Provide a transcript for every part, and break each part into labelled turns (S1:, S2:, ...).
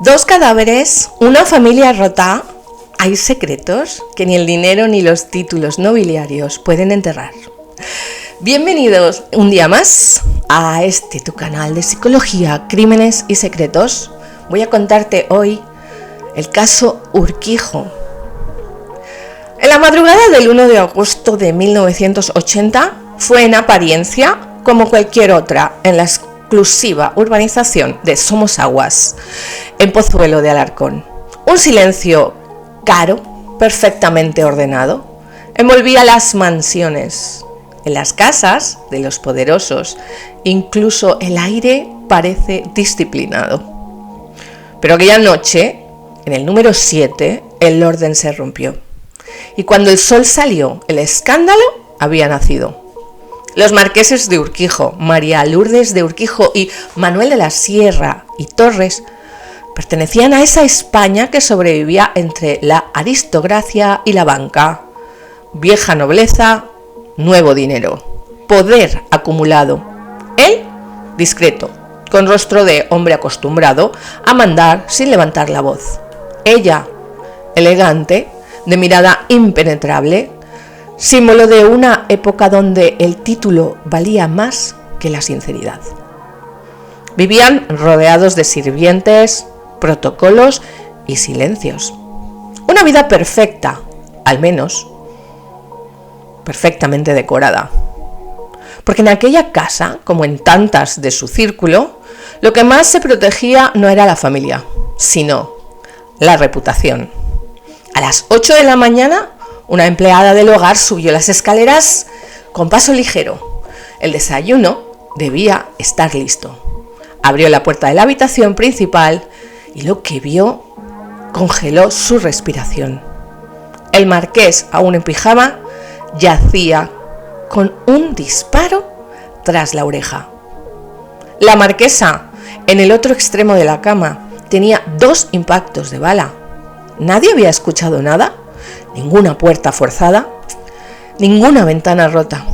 S1: Dos cadáveres, una familia rota. Hay secretos que ni el dinero ni los títulos nobiliarios pueden enterrar. Bienvenidos un día más a tu canal de psicología, crímenes y secretos. Voy a contarte hoy el caso Urquijo. En la madrugada del 1 de agosto de 1980 fue en apariencia como cualquier otra en la exclusiva urbanización de Somosaguas, en Pozuelo de Alarcón. Un silencio caro, perfectamente ordenado, envolvía las mansiones. En las casas de los poderosos, incluso el aire parece disciplinado. Pero aquella noche, en el número 7, el orden se rompió. Y cuando el sol salió, el escándalo había nacido. Los marqueses de Urquijo, María Lourdes de Urquijo y Manuel de la Sierra y Torres pertenecían a esa España que sobrevivía entre la aristocracia y la banca. Vieja nobleza, nuevo dinero, poder acumulado. Él, discreto, con rostro de hombre acostumbrado a mandar sin levantar la voz. Ella, elegante, de mirada impenetrable, símbolo de una época donde el título valía más que la sinceridad. Vivían rodeados de sirvientes, protocolos y silencios. Una vida perfecta, al menos perfectamente decorada. Porque en aquella casa, como en tantas de su círculo, lo que más se protegía no era la familia, sino la reputación. A las 8 de la mañana, una empleada del hogar subió las escaleras con paso ligero. El desayuno debía estar listo. Abrió la puerta de la habitación principal y lo que vio congeló su respiración. El marqués, aún en pijama, yacía con un disparo tras la oreja. La marquesa, en el otro extremo de la cama, tenía 2 impactos de bala. Nadie había escuchado nada, ninguna puerta forzada, ninguna ventana rota,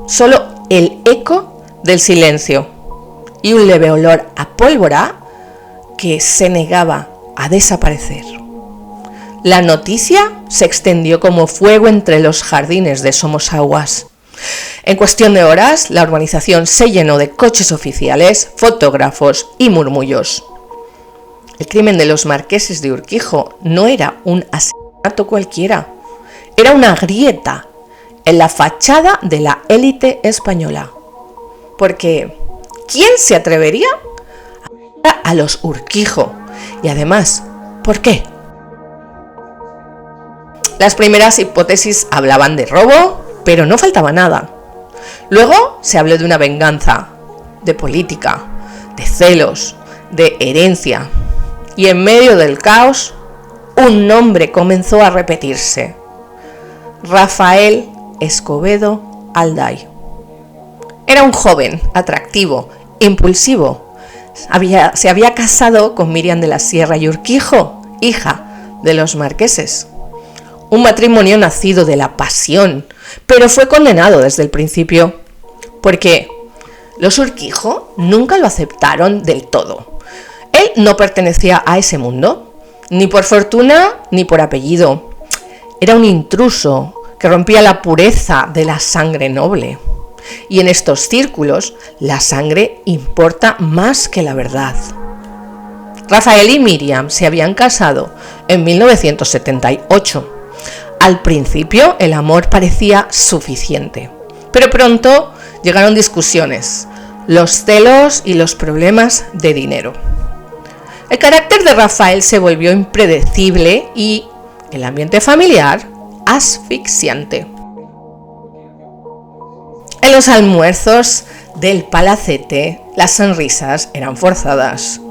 S1: solo el eco del silencio y un leve olor a pólvora que se negaba a desaparecer. La noticia se extendió como fuego entre los jardines de Somosaguas. En cuestión de horas, la urbanización se llenó de coches oficiales, fotógrafos y murmullos. El crimen de los marqueses de Urquijo no era un asesinato cualquiera, era una grieta en la fachada de la élite española. Porque, ¿quién se atrevería a matar a los Urquijo? Y además, ¿por qué? Las primeras hipótesis hablaban de robo, pero no faltaba nada. Luego se habló de una venganza, de política, de celos, de herencia. Y en medio del caos, un nombre comenzó a repetirse: Rafael Escobedo Alday. Era un joven, atractivo, impulsivo. Se había casado con Miriam de la Sierra y Urquijo, hija de los marqueses. Un matrimonio nacido de la pasión, pero fue condenado desde el principio, porque los Urquijo nunca lo aceptaron del todo. Él no pertenecía a ese mundo, ni por fortuna ni por apellido. Era un intruso que rompía la pureza de la sangre noble. Y en estos círculos, la sangre importa más que la verdad. Rafael y Miriam se habían casado en 1978. Al principio, el amor parecía suficiente, pero pronto llegaron discusiones, los celos y los problemas de dinero. El carácter de Rafael se volvió impredecible y el ambiente familiar asfixiante. En los almuerzos del palacete, las sonrisas eran forzadas.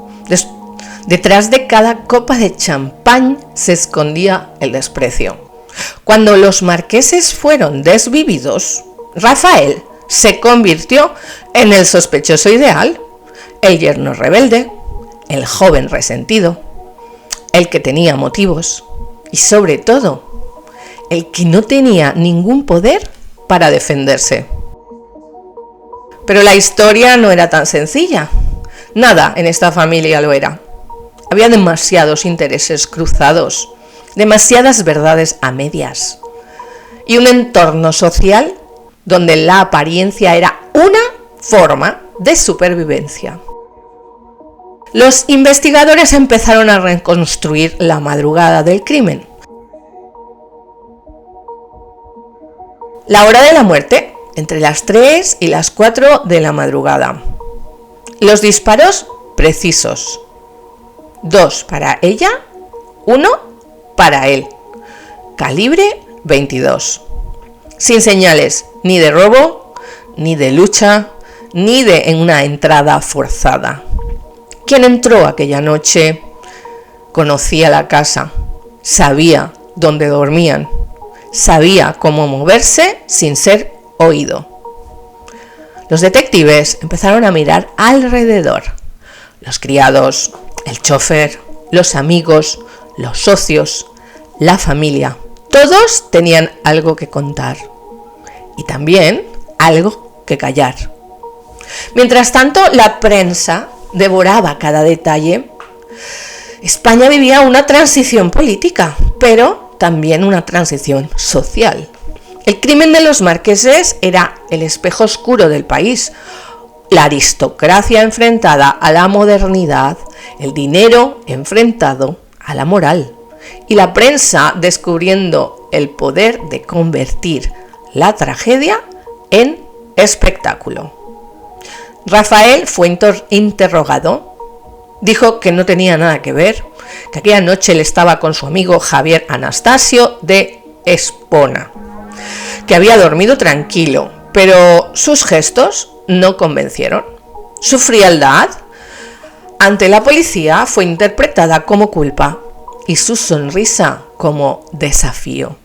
S1: Detrás de cada copa de champán se escondía el desprecio. Cuando los marqueses fueron desvividos, Rafael se convirtió en el sospechoso ideal, el yerno rebelde, el joven resentido, el que tenía motivos y, sobre todo, el que no tenía ningún poder para defenderse. Pero la historia no era tan sencilla. Nada en esta familia lo era. Había demasiados intereses cruzados, demasiadas verdades a medias y un entorno social donde la apariencia era una forma de supervivencia. Los investigadores empezaron a reconstruir la madrugada del crimen. La hora de la muerte, entre las 3 y las 4 de la madrugada. Los disparos precisos. 2 para ella, 1 para él. Calibre 22. Sin señales ni de robo, ni de lucha, ni de una entrada forzada. Quien entró aquella noche conocía la casa, sabía dónde dormían, sabía cómo moverse sin ser oído. Los detectives empezaron a mirar alrededor. Los criados, el chofer, los amigos, los socios, la familia. Todos tenían algo que contar y también algo que callar. Mientras tanto, la prensa devoraba cada detalle. España vivía una transición política, pero también una transición social. El crimen de los marqueses era el espejo oscuro del país. La aristocracia enfrentada a la modernidad, el dinero enfrentado a la moral, y la prensa descubriendo el poder de convertir la tragedia en espectáculo. Rafael fue interrogado. Dijo que no tenía nada que ver, que aquella noche él estaba con su amigo Javier Anastasio de Espona, que había dormido tranquilo, pero sus gestos no convencieron. Su frialdad ante la policía fue interpretada como culpa y su sonrisa como desafío.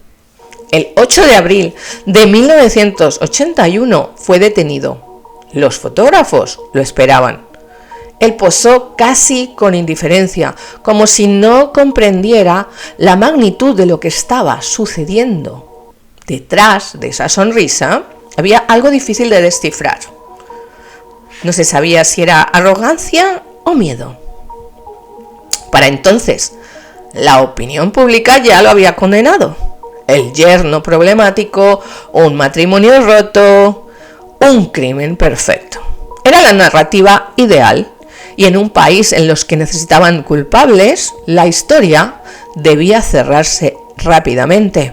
S1: El 8 de abril de 1981 fue detenido. Los fotógrafos lo esperaban. Él posó casi con indiferencia, como si no comprendiera la magnitud de lo que estaba sucediendo. Detrás de esa sonrisa había algo difícil de descifrar. No se sabía si era arrogancia o miedo. Para entonces, la opinión pública ya lo había condenado. El yerno problemático, un matrimonio roto, un crimen perfecto. Era la narrativa ideal, y en un país en los que necesitaban culpables, la historia debía cerrarse rápidamente.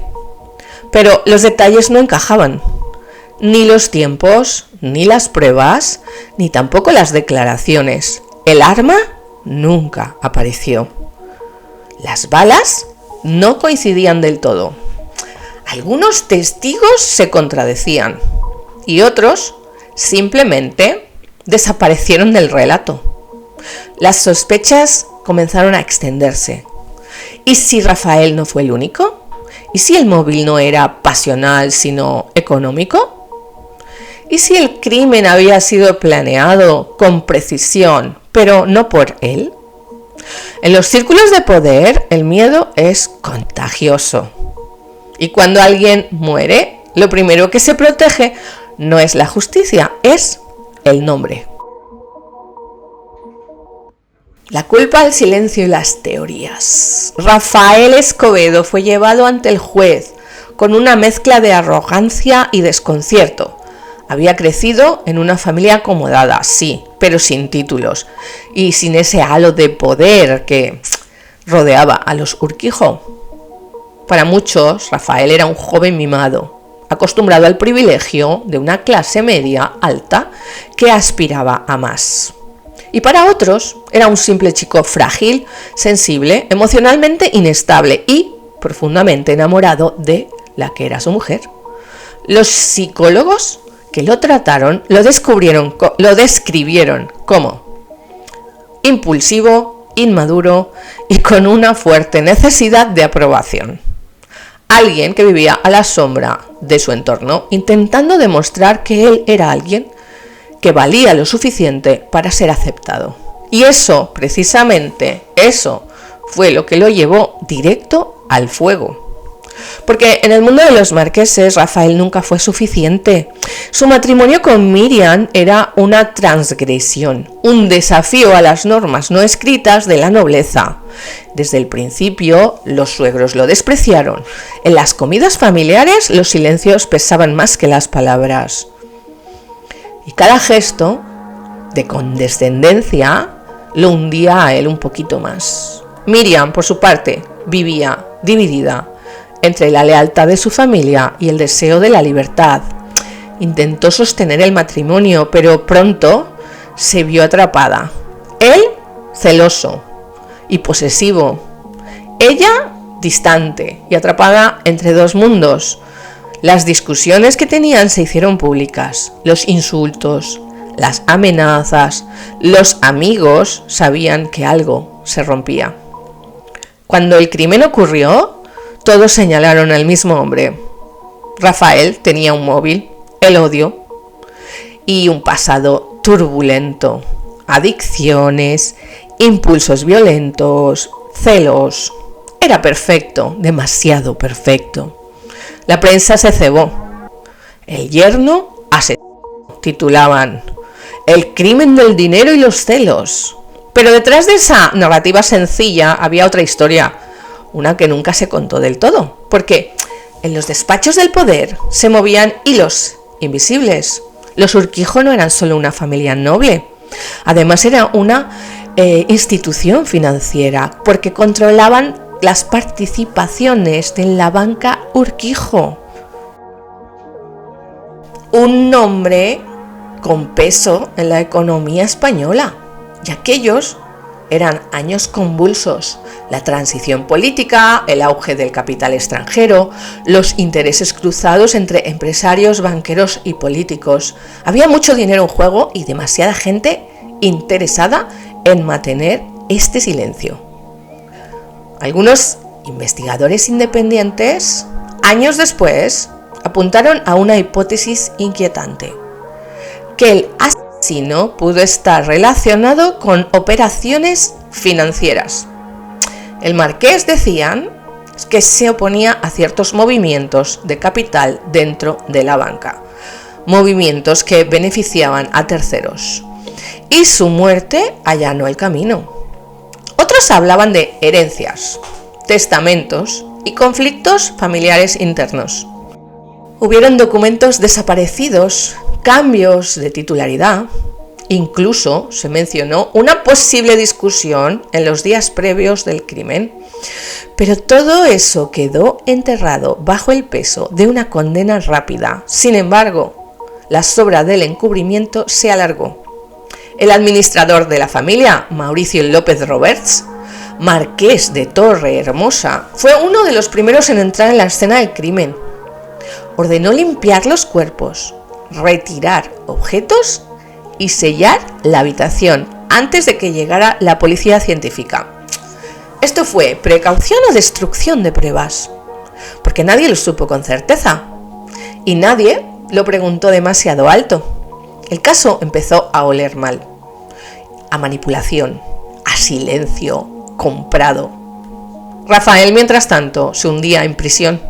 S1: Pero los detalles no encajaban. Ni los tiempos, ni las pruebas, ni tampoco las declaraciones. El arma nunca apareció. Las balas no coincidían del todo. Algunos testigos se contradecían y otros simplemente desaparecieron del relato. Las sospechas comenzaron a extenderse. ¿Y si Rafael no fue el único? ¿Y si el móvil no era pasional sino económico? ¿Y si el crimen había sido planeado con precisión, pero no por él? En los círculos de poder, el miedo es contagioso. Y cuando alguien muere, lo primero que se protege no es la justicia, es el nombre. La culpa, el silencio y las teorías. Rafael Escobedo fue llevado ante el juez con una mezcla de arrogancia y desconcierto. Había crecido en una familia acomodada, sí, pero sin títulos y sin ese halo de poder que rodeaba a los Urquijo. Para muchos, Rafael era un joven mimado, acostumbrado al privilegio de una clase media alta que aspiraba a más. Y para otros, era un simple chico frágil, sensible, emocionalmente inestable y profundamente enamorado de la que era su mujer. Los psicólogos que lo trataron lo describieron como impulsivo, inmaduro y con una fuerte necesidad de aprobación. Alguien que vivía a la sombra de su entorno, intentando demostrar que él era alguien que valía lo suficiente para ser aceptado. Y eso, precisamente, eso fue lo que lo llevó directo al fuego. Porque en el mundo de los marqueses, Rafael nunca fue suficiente. Su matrimonio con Miriam era una transgresión, un desafío a las normas no escritas de la nobleza. Desde el principio, los suegros lo despreciaron. En las comidas familiares, los silencios pesaban más que las palabras. Y cada gesto de condescendencia lo hundía a él un poquito más. Miriam, por su parte, vivía dividida entre la lealtad de su familia y el deseo de la libertad. Intentó sostener el matrimonio, pero pronto se vio atrapada. Él, celoso y posesivo. Ella, distante y atrapada entre dos mundos. Las discusiones que tenían se hicieron públicas. Los insultos, las amenazas, los amigos sabían que algo se rompía. Cuando el crimen ocurrió, todos señalaron al mismo hombre. Rafael tenía un móvil, el odio y un pasado turbulento, adicciones, impulsos violentos, celos. Era perfecto, demasiado perfecto. La prensa se cebó. El yerno asesino, titulaban. El crimen del dinero y los celos. Pero detrás de esa narrativa sencilla había otra historia, una que nunca se contó del todo, porque en los despachos del poder se movían hilos invisibles. Los Urquijo no eran solo una familia noble, además era una institución financiera, porque controlaban las participaciones de la banca Urquijo. Un nombre con peso en la economía española, y aquellos eran años convulsos. La transición política, el auge del capital extranjero, los intereses cruzados entre empresarios, banqueros y políticos. Había mucho dinero en juego y demasiada gente interesada en mantener este silencio. Algunos investigadores independientes, años después, apuntaron a una hipótesis inquietante: que el asesino pudo estar relacionado con operaciones financieras. El marqués, decían, que se oponía a ciertos movimientos de capital dentro de la banca, movimientos que beneficiaban a terceros, y su muerte allanó el camino. Otros hablaban de herencias, testamentos y conflictos familiares internos. Hubieron documentos desaparecidos, cambios de titularidad. Incluso se mencionó una posible discusión en los días previos del crimen. Pero todo eso quedó enterrado bajo el peso de una condena rápida. Sin embargo, la sobra del encubrimiento se alargó. El administrador de la familia, Mauricio López Roberts, marqués de Torre Hermosa, fue uno de los primeros en entrar en la escena del crimen. Ordenó limpiar los cuerpos, retirar objetos y sellar la habitación antes de que llegara la policía científica. ¿Esto fue precaución o destrucción de pruebas? Porque nadie lo supo con certeza y nadie lo preguntó demasiado alto. El caso empezó a oler mal, a manipulación, a silencio comprado. Rafael, mientras tanto, se hundía en prisión.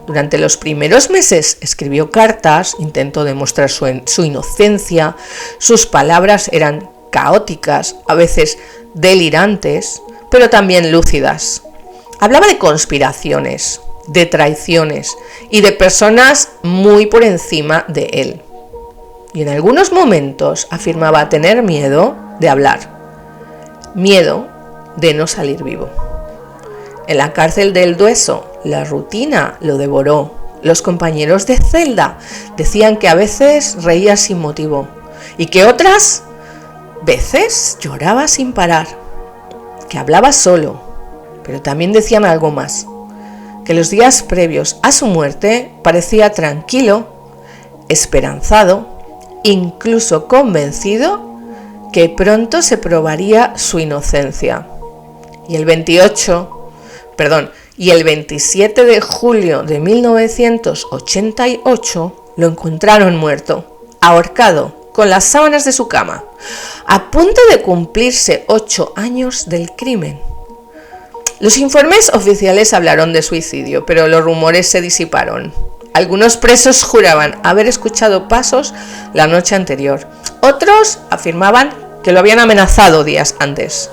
S1: Durante los primeros meses escribió cartas, intentó demostrar su inocencia. Sus palabras eran caóticas, a veces delirantes, pero también lúcidas. Hablaba de conspiraciones, de traiciones y de personas muy por encima de él. Y en algunos momentos afirmaba tener miedo de hablar, miedo de no salir vivo. En la cárcel del Dueso, la rutina lo devoró. Los compañeros de celda decían que a veces reía sin motivo y que otras veces lloraba sin parar, que hablaba solo, pero también decían algo más, que los días previos a su muerte parecía tranquilo, esperanzado, incluso convencido que pronto se probaría su inocencia. Y el 27 de julio de 1988 lo encontraron muerto, ahorcado, con las sábanas de su cama, a punto de cumplirse 8 años del crimen. Los informes oficiales hablaron de suicidio, pero los rumores se disiparon. Algunos presos juraban haber escuchado pasos la noche anterior. Otros afirmaban que lo habían amenazado días antes.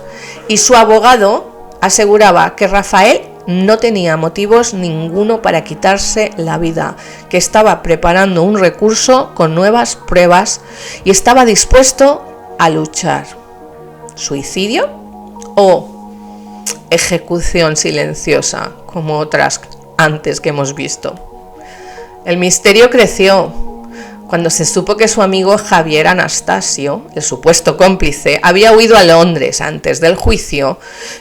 S1: Y su abogado aseguraba que Rafael no tenía motivos ninguno para quitarse la vida, que estaba preparando un recurso con nuevas pruebas y estaba dispuesto a luchar. ¿Suicidio o ejecución silenciosa, como otras antes que hemos visto? El misterio creció cuando se supo que su amigo Javier Anastasio, el supuesto cómplice, había huido a Londres antes del juicio.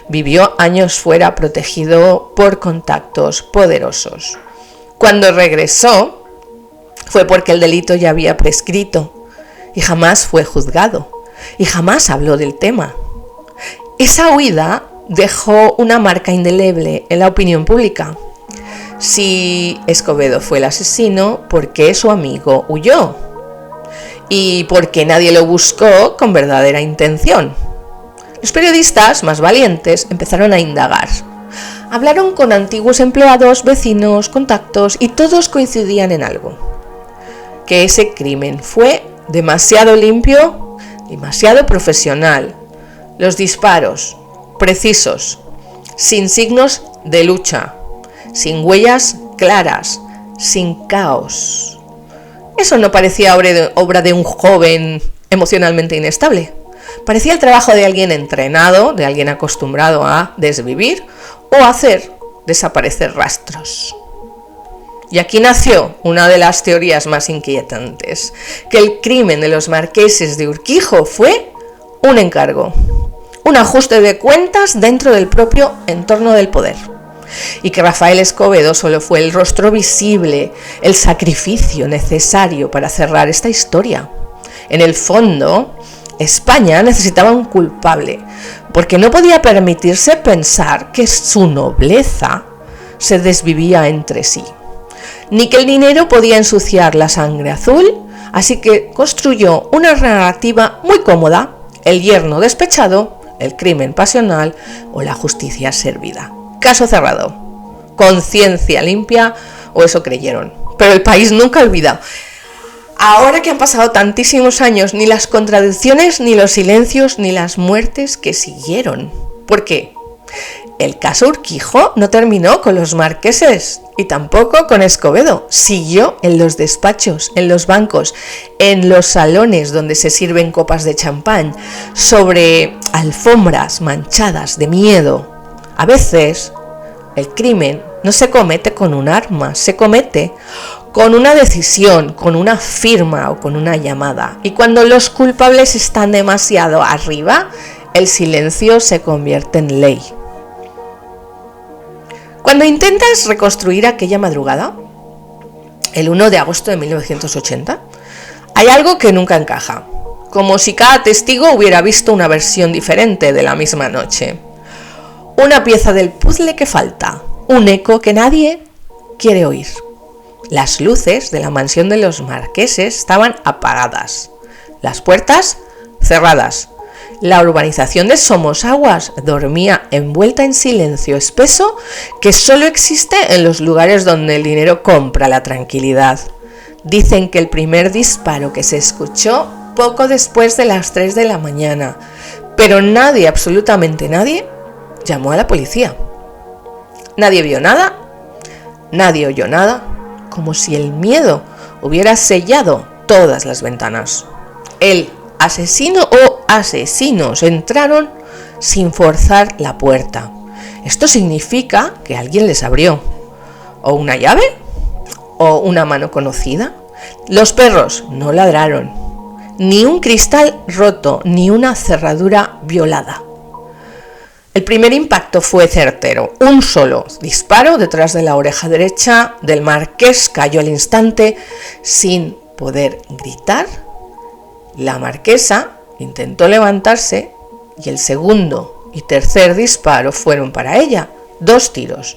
S1: Vivió años fuera protegido por contactos poderosos. Cuando regresó fue porque el delito ya había prescrito y jamás fue juzgado y jamás habló del tema. Esa huida dejó una marca indeleble en la opinión pública. Si Escobedo fue el asesino, ¿por qué su amigo huyó? ¿Y por qué nadie lo buscó con verdadera intención? Los periodistas más valientes empezaron a indagar. Hablaron con antiguos empleados, vecinos, contactos y todos coincidían en algo: que ese crimen fue demasiado limpio, demasiado profesional. Los disparos precisos, sin signos de lucha, sin huellas claras, sin caos. Eso no parecía obra de un joven emocionalmente inestable. Parecía el trabajo de alguien entrenado, de alguien acostumbrado a desvivir o hacer desaparecer rastros. Y aquí nació una de las teorías más inquietantes: que el crimen de los marqueses de Urquijo fue un encargo, un ajuste de cuentas dentro del propio entorno del poder, y que Rafael Escobedo solo fue el rostro visible, el sacrificio necesario para cerrar esta historia. En el fondo, España necesitaba un culpable, porque no podía permitirse pensar que su nobleza se desvivía entre sí, ni que el dinero podía ensuciar la sangre azul, así que construyó una narrativa muy cómoda: el yerno despechado, el crimen pasional o la justicia servida. Caso cerrado. Conciencia limpia, o eso creyeron. Pero el país nunca olvida. Ahora que han pasado tantísimos años, ni las contradicciones, ni los silencios, ni las muertes que siguieron. ¿Por qué? El caso Urquijo no terminó con los marqueses y tampoco con Escobedo. Siguió en los despachos, en los bancos, en los salones donde se sirven copas de champán, sobre alfombras manchadas de miedo. A veces el crimen no se comete con un arma, se comete con una decisión, con una firma o con una llamada. Y cuando los culpables están demasiado arriba, el silencio se convierte en ley. Cuando intentas reconstruir aquella madrugada, el 1 de agosto de 1980, hay algo que nunca encaja, como si cada testigo hubiera visto una versión diferente de la misma noche. Una pieza del puzzle que falta, un eco que nadie quiere oír. Las luces de la mansión de los marqueses estaban apagadas, las puertas cerradas. La urbanización de Somosaguas dormía envuelta en silencio espeso que solo existe en los lugares donde el dinero compra la tranquilidad. Dicen que el primer disparo que se escuchó poco después de las 3 de la mañana, pero nadie, absolutamente nadie, llamó a la policía. Nadie vio nada, nadie oyó nada, como si el miedo hubiera sellado todas las ventanas. El asesino o asesinos entraron sin forzar la puerta. Esto significa que alguien les abrió. ¿O una llave? ¿O una mano conocida? Los perros no ladraron. Ni un cristal roto, ni una cerradura violada. El primer impacto fue certero. Un solo disparo detrás de la oreja derecha del marqués cayó al instante sin poder gritar. La marquesa intentó levantarse y el segundo y tercer disparo fueron para ella. 2 tiros.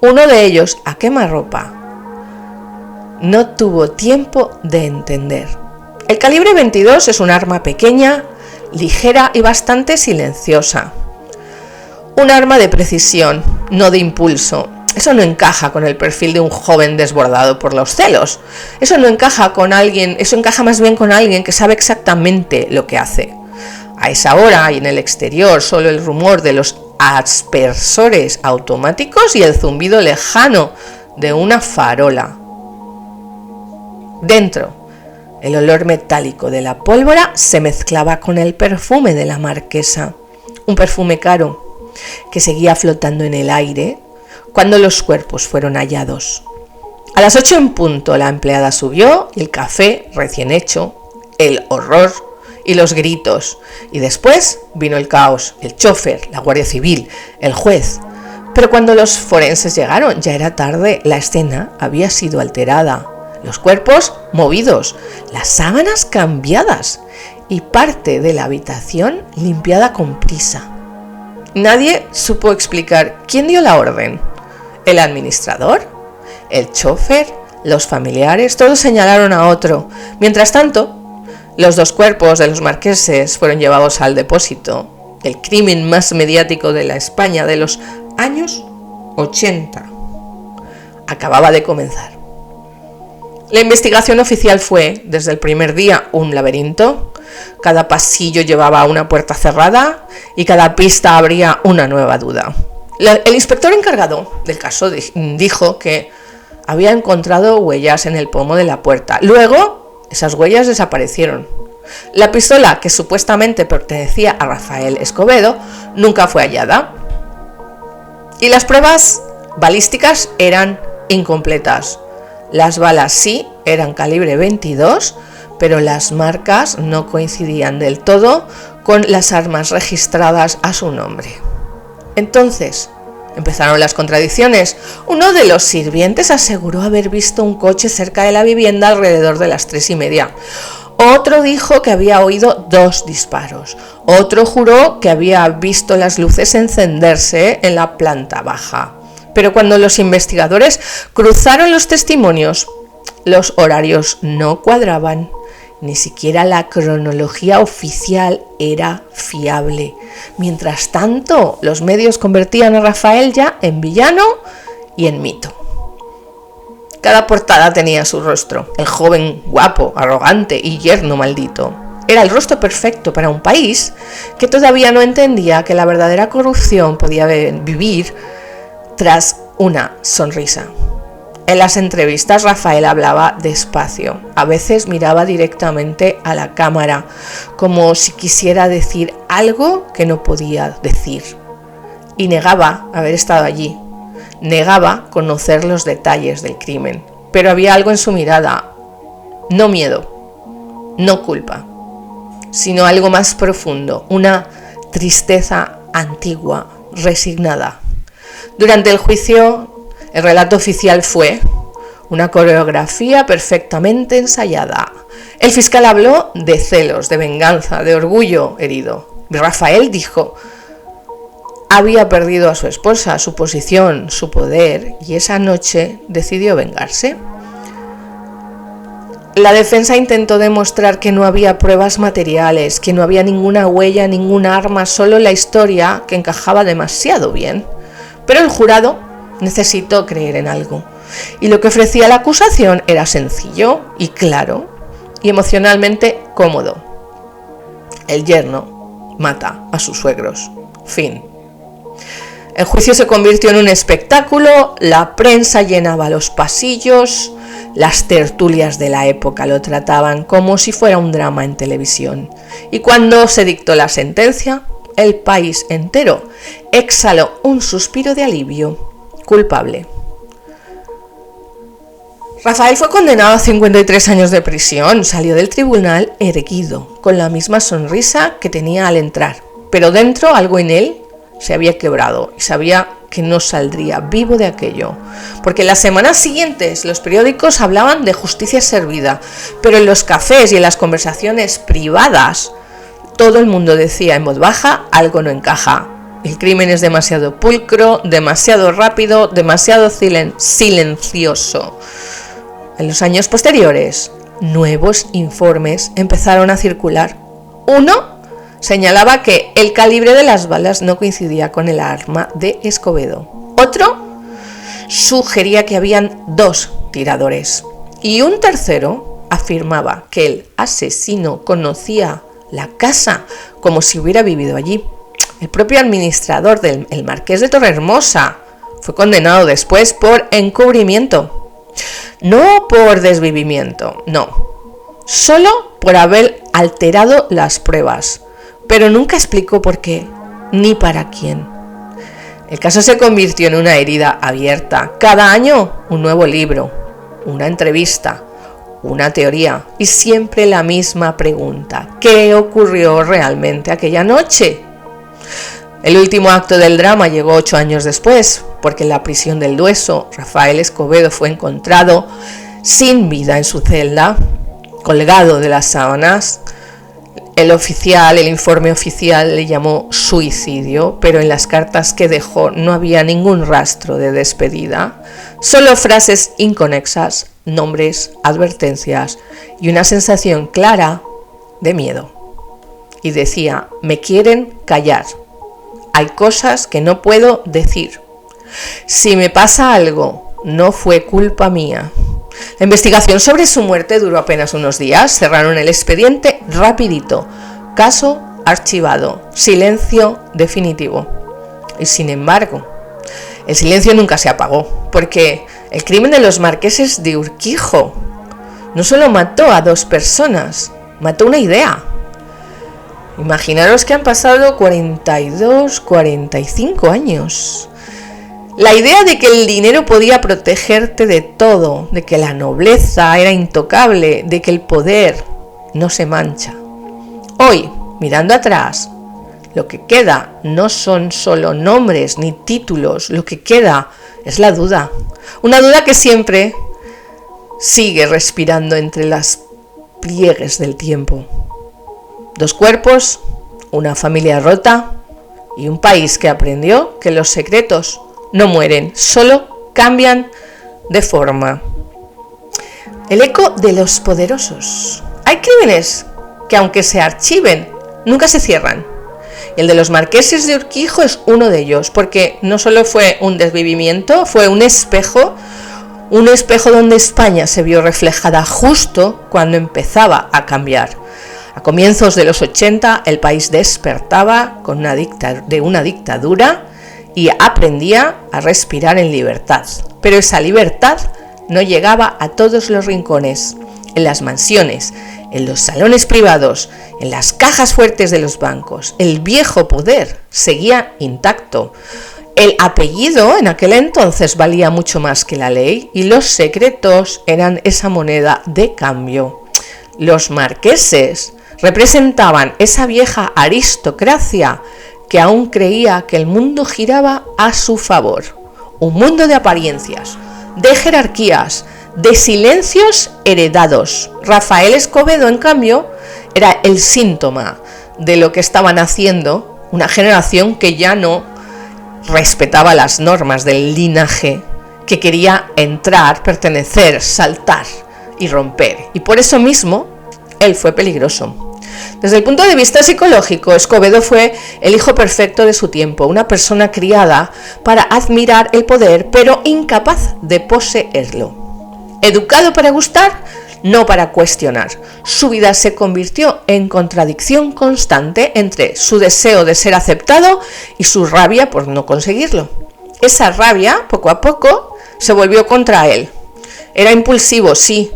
S1: Uno de ellos a quemarropa. No tuvo tiempo de entender. El calibre 22 es un arma pequeña, ligera y bastante silenciosa. Un arma de precisión, no de impulso. Eso no encaja con el perfil de un joven desbordado por los celos. Eso encaja más bien con alguien que sabe exactamente lo que hace. A esa hora y en el exterior, solo el rumor de los aspersores automáticos y el zumbido lejano de una farola. Dentro, el olor metálico de la pólvora se mezclaba con el perfume de la marquesa, un perfume caro que seguía flotando en el aire cuando los cuerpos fueron hallados. A las 8 en punto la empleada subió y el café recién hecho, el horror y los gritos. Y después vino el caos, el chofer, la Guardia Civil, el juez. Pero cuando los forenses llegaron ya era tarde, la escena había sido alterada, los cuerpos movidos, las sábanas cambiadas y parte de la habitación limpiada con prisa. Nadie supo explicar quién dio la orden. ¿El administrador? ¿El chofer? ¿Los familiares? Todos señalaron a otro. Mientras tanto, los 2 cuerpos de los marqueses fueron llevados al depósito, el crimen más mediático de la España de los años 80. Acababa de comenzar. La investigación oficial fue, desde el primer día, un laberinto. Cada pasillo llevaba a una puerta cerrada y cada pista abría una nueva duda. El inspector encargado del caso dijo que había encontrado huellas en el pomo de la puerta. Luego, esas huellas desaparecieron. La pistola, que supuestamente pertenecía a Rafael Escobedo, nunca fue hallada. Y las pruebas balísticas eran incompletas. Las balas sí eran calibre 22, pero las marcas no coincidían del todo con las armas registradas a su nombre. Entonces, empezaron las contradicciones. Uno de los sirvientes aseguró haber visto un coche cerca de la vivienda alrededor de las 3:30. Otro dijo que había oído 2 disparos. Otro juró que había visto las luces encenderse en la planta baja. Pero cuando los investigadores cruzaron los testimonios, los horarios no cuadraban. Ni siquiera la cronología oficial era fiable. Mientras tanto, los medios convertían a Rafael ya en villano y en mito. Cada portada tenía su rostro, el joven guapo, arrogante y yerno maldito. Era el rostro perfecto para un país que todavía no entendía que la verdadera corrupción podía vivir tras una sonrisa. En las entrevistas Rafael hablaba despacio, a veces miraba directamente a la cámara, como si quisiera decir algo que no podía decir. Y negaba haber estado allí, negaba conocer los detalles del crimen, pero había algo en su mirada, no miedo, no culpa, sino algo más profundo, una tristeza antigua, resignada. Durante el juicio, el relato oficial fue una coreografía perfectamente ensayada. El fiscal habló de celos, de venganza, de orgullo herido. Rafael dijo: había perdido a su esposa, su posición, su poder, y esa noche decidió vengarse. La defensa intentó demostrar que no había pruebas materiales, que no había ninguna huella, ninguna arma, solo la historia que encajaba demasiado bien. Pero el jurado necesitó creer en algo, y lo que ofrecía la acusación era sencillo y claro, y emocionalmente cómodo. El yerno mata a sus suegros. Fin. El juicio se convirtió en un espectáculo, la prensa llenaba los pasillos, las tertulias de la época lo trataban como si fuera un drama en televisión. Y cuando se dictó la sentencia, el país entero exhaló un suspiro de alivio. Culpable. Rafael fue condenado a 53 años de prisión. Salió del tribunal erguido, con la misma sonrisa que tenía al entrar. Pero dentro, algo en él se había quebrado y sabía que no saldría vivo de aquello. Porque las semanas siguientes los periódicos hablaban de justicia servida, pero en los cafés y en las conversaciones privadas todo el mundo decía en voz baja: algo no encaja. El crimen es demasiado pulcro, demasiado rápido, demasiado silencioso. En los años posteriores, nuevos informes empezaron a circular. Uno señalaba que el calibre de las balas no coincidía con el arma de Escobedo. Otro sugería que habían 2 tiradores. Y un tercero afirmaba que el asesino conocía la casa como si hubiera vivido allí. El propio administrador el marqués de Torrehermosa fue condenado después por encubrimiento. No por desvivimiento, no. Solo por haber alterado las pruebas. Pero nunca explicó por qué, ni para quién. El caso se convirtió en una herida abierta. Cada año un nuevo libro, una entrevista, una teoría y siempre la misma pregunta: ¿qué ocurrió realmente aquella noche? El último acto del drama llegó 8 años después, porque en la prisión del Dueso, Rafael Escobedo fue encontrado sin vida en su celda, colgado de las sábanas. El informe oficial le llamó suicidio, pero en las cartas que dejó no había ningún rastro de despedida, solo frases inconexas, nombres, advertencias y una sensación clara de miedo. Y decía: me quieren callar. Hay cosas que no puedo decir. Si me pasa algo, no fue culpa mía. La investigación sobre su muerte duró apenas unos días. Cerraron el expediente rapidito. Caso archivado. Silencio definitivo. Y sin embargo, el silencio nunca se apagó, porque el crimen de los marqueses de Urquijo no solo mató a 2 personas, mató una idea. Imaginaros que han pasado 42, 45 años. La idea de que el dinero podía protegerte de todo, de que la nobleza era intocable, de que el poder no se mancha. Hoy, mirando atrás, lo que queda no son solo nombres ni títulos, lo que queda es la duda. Una duda que siempre sigue respirando entre las pliegues del tiempo. 2 cuerpos, una familia rota y un país que aprendió que los secretos no mueren, solo cambian de forma. El eco de los poderosos. Hay crímenes que, aunque se archiven, nunca se cierran. El de los marqueses de Urquijo es uno de ellos, porque no solo fue un desvivimiento, fue un espejo donde España se vio reflejada justo cuando empezaba a cambiar. A comienzos de los 80 el país despertaba de una dictadura y aprendía a respirar en libertad. Pero esa libertad no llegaba a todos los rincones, en las mansiones, en los salones privados, en las cajas fuertes de los bancos. El viejo poder seguía intacto. El apellido en aquel entonces valía mucho más que la ley y los secretos eran esa moneda de cambio. Los marqueses representaban esa vieja aristocracia que aún creía que el mundo giraba a su favor. Un mundo de apariencias, de jerarquías, de silencios heredados. Rafael Escobedo, en cambio, era el síntoma de lo que estaban haciendo una generación que ya no respetaba las normas del linaje, que quería entrar, pertenecer, saltar y romper. Y por eso mismo, él fue peligroso. Desde el punto de vista psicológico, Escobedo fue el hijo perfecto de su tiempo, una persona criada para admirar el poder, pero incapaz de poseerlo. Educado para gustar, no para cuestionar. Su vida se convirtió en contradicción constante entre su deseo de ser aceptado y su rabia por no conseguirlo. Esa rabia, poco a poco, se volvió contra él. Era impulsivo, sí,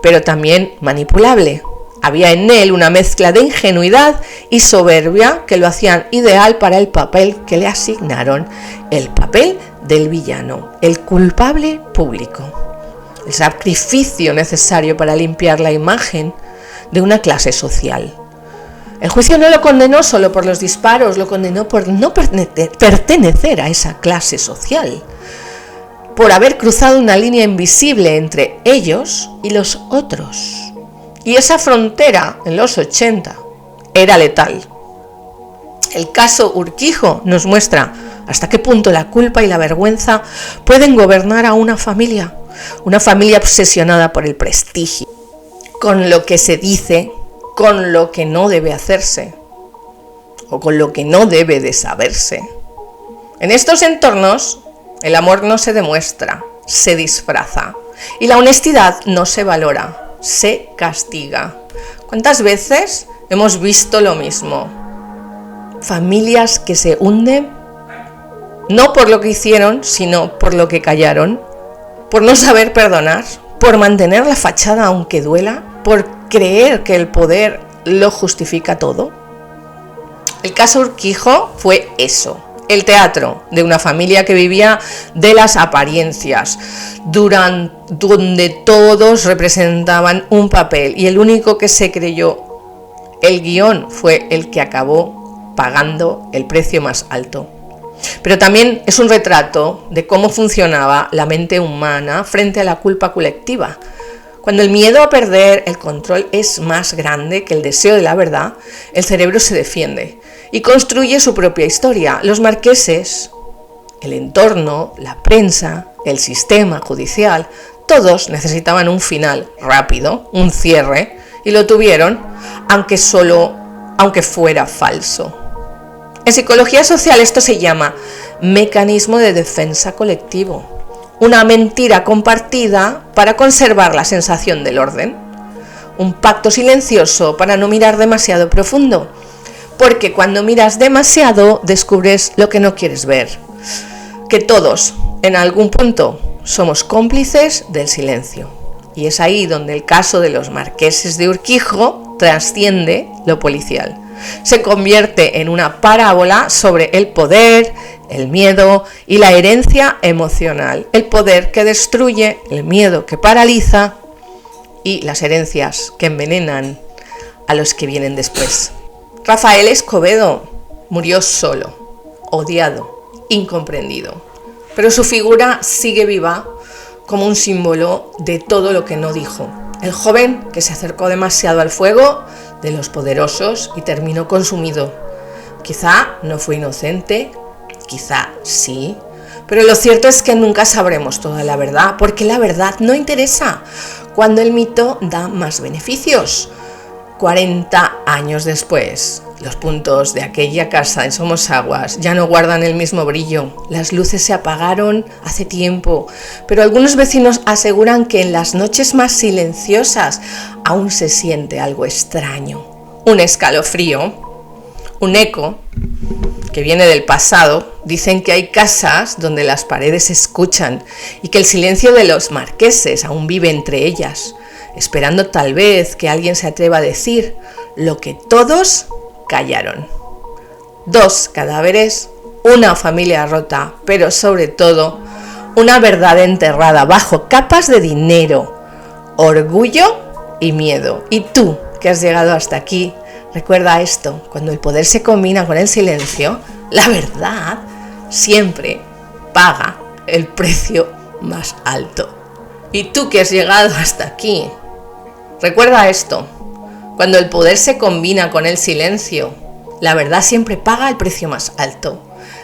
S1: pero también manipulable. Había en él una mezcla de ingenuidad y soberbia que lo hacían ideal para el papel que le asignaron, el papel del villano, el culpable público, el sacrificio necesario para limpiar la imagen de una clase social. El juicio no lo condenó solo por los disparos, lo condenó por no pertenecer a esa clase social, por haber cruzado una línea invisible entre ellos y los otros. Y esa frontera, en los 80, era letal. El caso Urquijo nos muestra hasta qué punto la culpa y la vergüenza pueden gobernar a una familia obsesionada por el prestigio, con lo que se dice, con lo que no debe hacerse. o con lo que no debe de saberse. En estos entornos, el amor no se demuestra, se disfraza. Y la honestidad no se valora, se castiga. ¿Cuántas veces hemos visto lo mismo? Familias que se hunden, no por lo que hicieron, sino por lo que callaron, por no saber perdonar, por mantener la fachada aunque duela, por creer que el poder lo justifica todo. El caso Urquijo fue eso. El teatro de una familia que vivía de las apariencias, donde todos representaban un papel y el único que se creyó el guión fue el que acabó pagando el precio más alto. Pero también es un retrato de cómo funcionaba la mente humana frente a la culpa colectiva. Cuando el miedo a perder el control es más grande que el deseo de la verdad, el cerebro se defiende y construye su propia historia. Los marqueses, el entorno, la prensa, el sistema judicial, todos necesitaban un final rápido, un cierre, y lo tuvieron, aunque fuera falso. En psicología social esto se llama mecanismo de defensa colectivo, una mentira compartida para conservar la sensación del orden, un pacto silencioso para no mirar demasiado profundo, porque cuando miras demasiado descubres lo que no quieres ver, que todos, en algún punto, somos cómplices del silencio. Y es ahí donde el caso de los marqueses de Urquijo trasciende lo policial. Se convierte en una parábola sobre el poder, el miedo y la herencia emocional. El poder que destruye, el miedo que paraliza y las herencias que envenenan a los que vienen después. Rafael Escobedo murió solo, odiado, incomprendido, pero su figura sigue viva como un símbolo de todo lo que no dijo. El joven que se acercó demasiado al fuego de los poderosos y terminó consumido. Quizá no fue inocente, quizá sí, pero lo cierto es que nunca sabremos toda la verdad, porque la verdad no interesa cuando el mito da más beneficios. 40 años después, los puntos de aquella casa en Somosaguas ya no guardan el mismo brillo. Las luces se apagaron hace tiempo, pero algunos vecinos aseguran que en las noches más silenciosas aún se siente algo extraño. Un escalofrío, un eco que viene del pasado. Dicen que hay casas donde las paredes se escuchan y que el silencio de los marqueses aún vive entre ellas, esperando tal vez que alguien se atreva a decir lo que todos callaron. 2 cadáveres, una familia rota, pero sobre todo una verdad enterrada bajo capas de dinero, orgullo y miedo. Y tú, que has llegado hasta aquí, recuerda esto: cuando el poder se combina con el silencio, la verdad siempre paga el precio más alto. Y tú, que has llegado hasta aquí, recuerda esto: cuando el poder se combina con el silencio, la verdad siempre paga el precio más alto.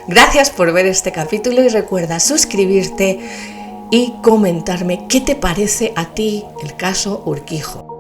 S1: Gracias por ver este capítulo y recuerda suscribirte y comentarme qué te parece a ti el caso Urquijo.